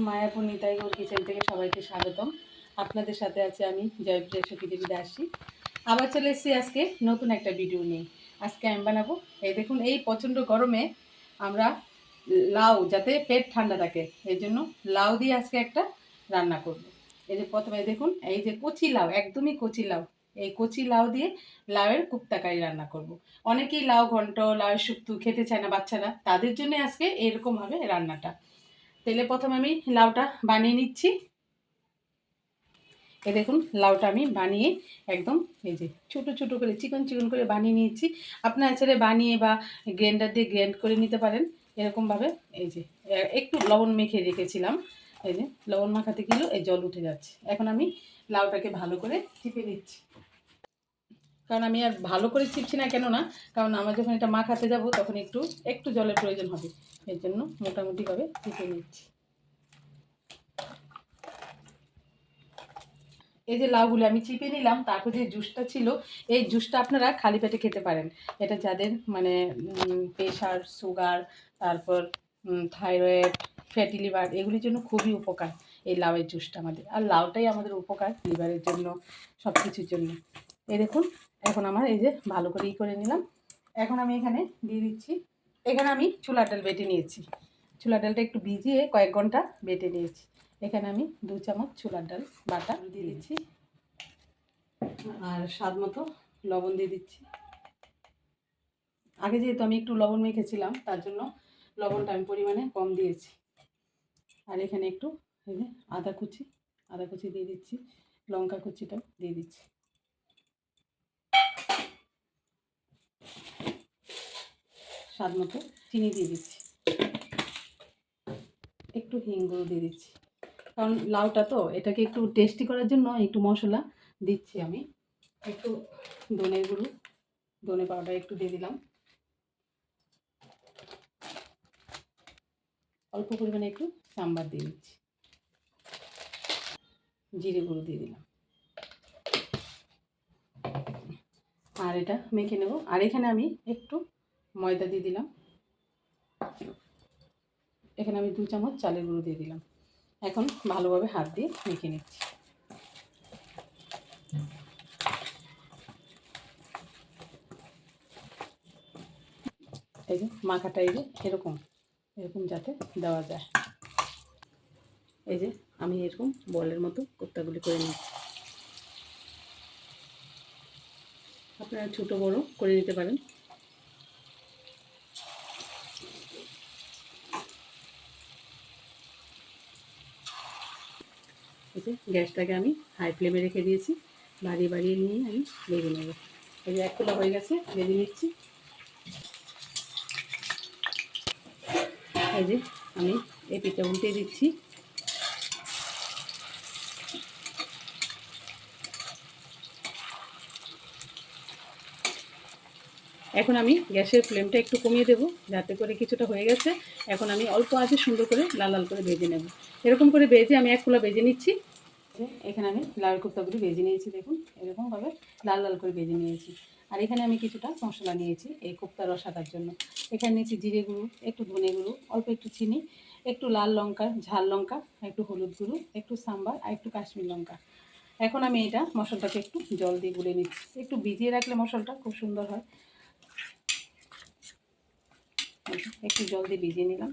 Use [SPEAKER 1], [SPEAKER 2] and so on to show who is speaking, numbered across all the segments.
[SPEAKER 1] Mayapur Nitai Gour kitchen থেকে সবাইকে স্বাগতম। আপনাদের সাথে আছে আমি জয়প্রিয়া সখী দেবী দাসী। আবার চলে এসেছি আজকে নতুন একটা ভিডিও নিয়ে। আজকে আমি বানাবো, এই দেখুন, এই প্রচণ্ড গরমে আমরা লাউ, যাতে পেট ঠান্ডা থাকে এই জন্য লাউ দিয়ে আজকে একটা রান্না করব। এই যে প্রথমে দেখুন, এই যে কচি লাউ, একদমই কচি লাউ, এই কচি লাউ দিয়ে লাউয়ের কুপ্তাকারি রান্না করব। অনেকেই লাউ ঘন্ট, লাউয়ের শুক্তো খেতে চায় না বাচ্চারা, তাদের জন্য আজকে এরকমভাবে রান্নাটা। তেলে প্রথমে আমি লাউটা বানিয়ে নিচ্ছি। এই দেখুন, লাউটা আমি বানিয়ে একদম এই যে ছোটো ছোটো করে চিকন চিকন করে বানিয়ে নিয়েছি। আপনারা ছেড়ে বানিয়ে বা গ্রাইন্ডার দিয়ে গ্রাইন্ড করে নিতে পারেন এরকমভাবে। এই যে একটু লবণ মেখে রেখেছিলাম, এই যে লবণ মাখাতে গেলেও এই জল উঠে যাচ্ছে। এখন আমি লাউটাকে ভালো করে চিপে নিচ্ছি, কারণ আমি আর ভালো করে চিপছি না, কেন না, কারণ আমার যখন এটা মাখাতে যাব তখন একটু একটু জলের প্রয়োজন হবে, এর জন্য মোটামুটিভাবে চিপে নিচ্ছি। এই যে লাউগুলো আমি চিপে নিলাম, তারপর যে জুসটা ছিল, এই জুসটা আপনারা খালি পেটে খেতে পারেন। এটা যাদের মানে প্রেশার, সুগার, তারপর থাইরয়েড, ফ্যাটি লিভার, এগুলির জন্য খুবই উপকার এই লাউয়ের জুসটা আমাদের। আর লাউটাই আমাদের উপকার লিভারের জন্য, সব কিছুর জন্য। এই দেখুন, এখন আমার এই যে ভালো করে করে নিলাম। এখন আমি এখানে দিয়ে দিচ্ছি, এখানে আমি ছোলার ডাল বেটে নিয়েছি। ছোলার ডালটা একটু ভিজিয়ে কয়েক ঘন্টা বেটে নিয়েছি। এখানে আমি 2 চামচ ছোলার ডাল বাটা দিয়ে দিচ্ছি, আর স্বাদ মতো লবণ দিয়ে দিচ্ছি। আগে যেহেতু আমি একটু লবণ মেখেছিলাম, তার জন্য লবণটা আমি পরিমাণে কম দিয়েছি। আর এখানে একটু এই যে আদা কুচি দিয়ে দিচ্ছি, লঙ্কা কুচিটাও দিয়ে দিচ্ছি। স্বাদ মতো চিনি দিয়ে দিচ্ছি, একটু হিং গুঁড়ো দিয়ে দিচ্ছি, কারণ লাউটা তো এটাকে একটু টেস্টি করার জন্য একটু মশলা দিচ্ছি আমি। একটু ধনে পাউডার একটু দিয়ে দিলাম, অল্প পরিমাণে একটু সাম্বার দিয়ে দিচ্ছি, জিরে গুঁড়ো দিয়ে দিলাম, আর এটা মেখে নেব। আর এখানে আমি একটু ময়দা দিয়ে দিলাম, এখানে আমি 2 চামচ চালের গুঁড়ো দিয়ে দিলাম। এখন ভালোভাবে হাত দিয়ে মেখে নিচ্ছি। এই যে মাখাটা এই যে এরকম এরকম যাতে দেওয়া যায়। এই যে আমি এরকম বলের মতো কোপ্তাগুলি করে নিচ্ছি। আপনারা ছোটো বড় করে নিতে পারেন। এই যে গ্যাসটাকে আমি হাই ফ্লেমে রেখে দিয়েছি, বাড়িয়ে নিয়ে আমি ভেজে নেব। এই যে 1 কোলা হয়ে গেছে, ভেজে নিচ্ছি। এই যে আমি এই পিঠা উল্টে দিচ্ছি। এখন আমি গ্যাসের ফ্লেমটা একটু কমিয়ে দেবো, যাতে করে কিছুটা হয়ে গেছে। এখন আমি অল্প আঁচে সুন্দর করে লাল লাল করে ভেজে নেব। এরকম করে ভেজে আমি 1 কোলা ভেজে নিচ্ছি। এখানে আমি লাউয়ের কোপ্তাগুলি ভেজে নিয়েছি, দেখুন এরকমভাবে লাল লাল করে ভেজে নিয়েছি। আর এখানে আমি কিছুটা মশলা নিয়েছি এই কোপ্তা রসাটার জন্য। এখানে নিয়েছি জিরে গুঁড়ো, একটু ধনে গুঁড়ো, অল্প একটু চিনি, একটু লাল লঙ্কা, ঝাল লঙ্কা, একটু হলুদ গুঁড়ো, একটু সাম্বার, আর একটু কাশ্মীর লঙ্কা। এখন আমি এটা মশলাটাকে একটু জল দিয়ে গুলে নিচ্ছি। একটু ভিজিয়ে রাখলে মশলাটা খুব সুন্দর হয়। একটু জল দিয়ে ভিজিয়ে নিলাম।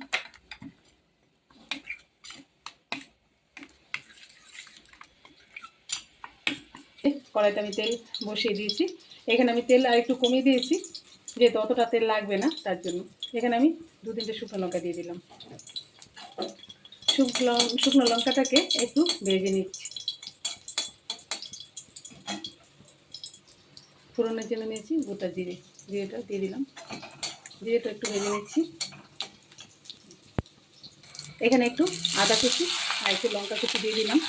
[SPEAKER 1] কড়াইতে আমি তেল বসিয়ে দিয়েছি। এখানে আমি তেল আর একটু কমিয়ে দিয়েছি, যেহেতু অতটা তেল লাগবে না তার জন্য। এখানে আমি 2-3টে শুকনো লঙ্কা দিয়ে দিলাম। শুকনো লঙ্কাটাকে একটু ভেজে নিচ্ছি। ফোড়নের জন্য নিয়েছি গোটা জিরেটা দিয়ে দিলাম, জিরেটা একটু ভেজে নিচ্ছি। এখানে একটু আদা কুচি আর একটু লঙ্কা কুচি দিয়ে দিলাম।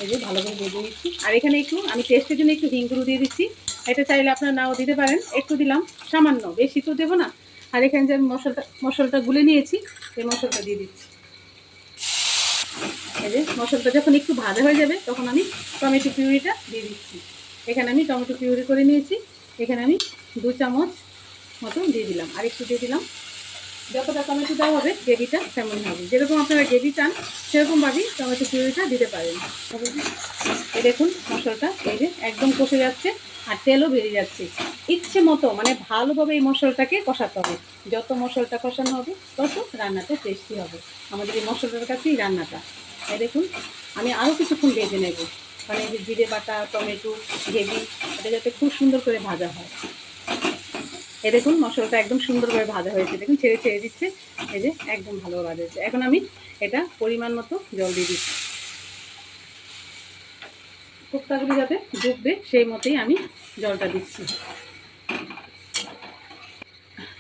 [SPEAKER 1] এই যে ভালো করে ভেজে নিচ্ছি। আর এখানে একটু আমি টেস্টের জন্য একটু হিং গুঁড়ো দিয়ে দিচ্ছি। এটা চাইলে আপনারা নাও দিতে পারেন, একটু দিলাম, সামান্য, বেশি তো দেবো না। আর এখানে যে মশলাটা গুলে নিয়েছি, এই মশলাটা দিয়ে দিচ্ছি। এই যে মশলাটা যখন একটু ভাজা হয়ে যাবে, তখন আমি টমেটো পিউরিটা দিয়ে দিচ্ছি। এখানে আমি টমেটো পিউরি করে নিয়েছি। এখানে আমি 2 চামচ মতো দিয়ে দিলাম, আর একটু দিয়ে দিলাম। যতটা টমেটো দেওয়া হবে গ্রেভিটা তেমনই হবে, যেরকম আপনারা গ্রেভি চান সেরকমভাবেই টমেটো পিউরিটা দিতে পারেন। এই দেখুন মশলাটা এই যে একদম কষে যাচ্ছে আর তেলও বেরিয়ে যাচ্ছে। ইচ্ছে মতো মানে ভালোভাবে এই মশলাটাকে কষাতে হবে। যত মশলাটা কষানো হবে তত রান্নাটা টেস্টি হবে। আমাদের এই মশলাটার কাছেই রান্নাটা। এই দেখুন আমি আরও কিছুক্ষণ ভেজে নেব, মানে এই যে জিরে বাটা, টমেটো, গ্রেভি, এটা যাতে খুব সুন্দর করে ভাজা হয়। এই দেখুন মশলাটা একদম সুন্দরভাবে ভাজা হয়েছে, দেখুন ছেড়ে ছেড়ে দিচ্ছে, এই যে একদম ভালোভাবে ভাজা হয়েছে। এখন আমি এটা পরিমাণ মতো জল দিয়ে দিচ্ছি, কোপ্তাগুলি যাতে ডুববে সেই মতেই আমি জলটা দিচ্ছি।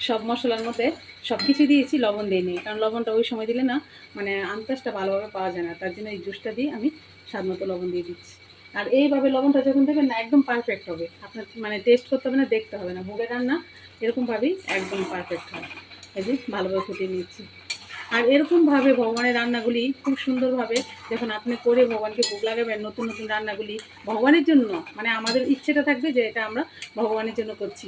[SPEAKER 1] সব মশলার মধ্যে সব কিছু দিয়েছি, লবণ দিইনি, কারণ লবণটা ওই সময় দিলে না মানে আন্দাজটা ভালোভাবে পাওয়া যায় না, তার জন্য এই জুসটা দিয়ে আমি স্বাদ মতো লবণ দিয়ে দিচ্ছি। আর এইভাবে লবণটা যখন দেবেন না একদম পারফেক্ট হবে, আপনার মানে টেস্ট করতে হবে না, দেখতে হবে না, ভোগের রান্না এরকমভাবেই একদম পারফেক্ট হয়। এই যে ভালোভাবে ফুটিয়ে নিচ্ছি। আর এরকমভাবে ভগবানের রান্নাগুলি খুব সুন্দরভাবে যখন আপনি করে ভগবানকে ভোগ লাগাবেন, নতুন নতুন রান্নাগুলি ভগবানের জন্য, মানে আমাদের ইচ্ছেটা থাকবে যে এটা আমরা ভগবানের জন্য করছি।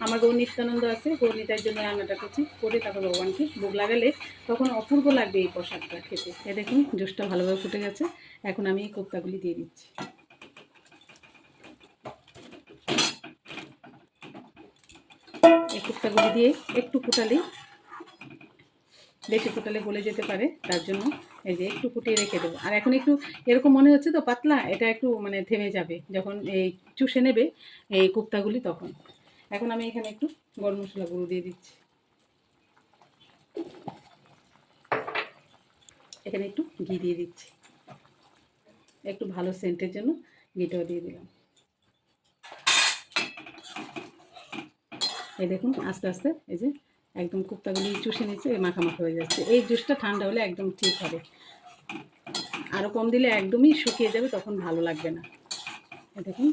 [SPEAKER 1] আমার গৌর নিত্যানন্দ আছে, গৌর নিতাইয়ের জন্য রান্নাটা করছি, করে তারপর ভগবানকে ভোগ লাগালে তখন অপূর্ব লাগবে এই প্রসাদটা খেতে। এ দেখুন জুসটা ভালোভাবে ফুটে গেছে, এখন আমি এই কোপ্তাগুলি দিয়ে দিচ্ছি। এই কোপ্তাগুলি দিয়ে একটু ফুটালেই, বেশি ফুটালে গলে যেতে পারে, তার জন্য এই যে একটু ফুটিয়ে রেখে দেবো। আর এখন একটু এরকম মনে হচ্ছে তো পাতলা, এটা একটু মানে থেমে যাবে যখন এই চুষে নেবে এই কোপ্তাগুলি তখন। এখন আমি এখানে একটু গরম মশলা গুঁড়ো দিয়ে দিচ্ছি, এখানে একটু ঘি দিয়ে দিচ্ছি, একটু ভালো সেন্টের জন্য ঘিটাও দিয়ে দিলাম। এই দেখুন আস্তে আস্তে এই যে একদম কোপ্তাগুলি চুষে নিচ্ছে, মাখামাখা হয়ে যাচ্ছে। এই জুসটা ঠান্ডা হলে একদম ঠিক হবে, আরও কম দিলে একদমই শুকিয়ে যাবে, তখন ভালো লাগবে না। দেখুন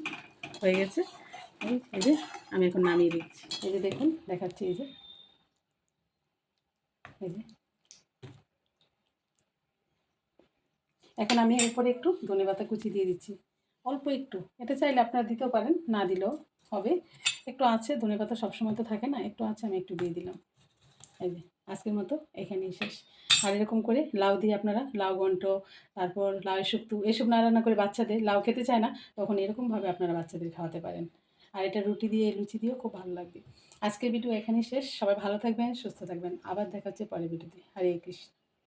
[SPEAKER 1] হয়ে গেছে, এই যে আমি এখন নামিয়ে দিচ্ছি। এই যে দেখুন দেখাচ্ছি, এই যে এই যে এখন আমি এরপরে একটু ধনেপাতা কুচি দিয়ে দিচ্ছি, অল্প একটু, এটা চাইলে আপনারা দিতেও পারেন, না দিলেও হবে। একটু আছে, ধনেপাতা সবসময় তো থাকে না, একটু আছে, আমি একটু দিয়ে দিলাম। এই যে আজকের মতো এখানেই শেষ। আর এরকম করে লাউ দিয়ে আপনারা লাউ ঘন্ট, তারপর লাউ শুক্তো এসব না রান্না করে, বাচ্চাদের লাউ খেতে চায় না তখন এরকমভাবে আপনারা বাচ্চাদের খাওয়াতে পারেন। আর এটা রুটি দিয়ে, লুচি দিয়েও খুব ভালো লাগবে। আজকের ভিডিও এখানেই শেষ, সবাই ভালো থাকবেন, সুস্থ থাকবেন, আবার দেখা হচ্ছে পরের ভিডিওতে। হরে কৃষ্ণ।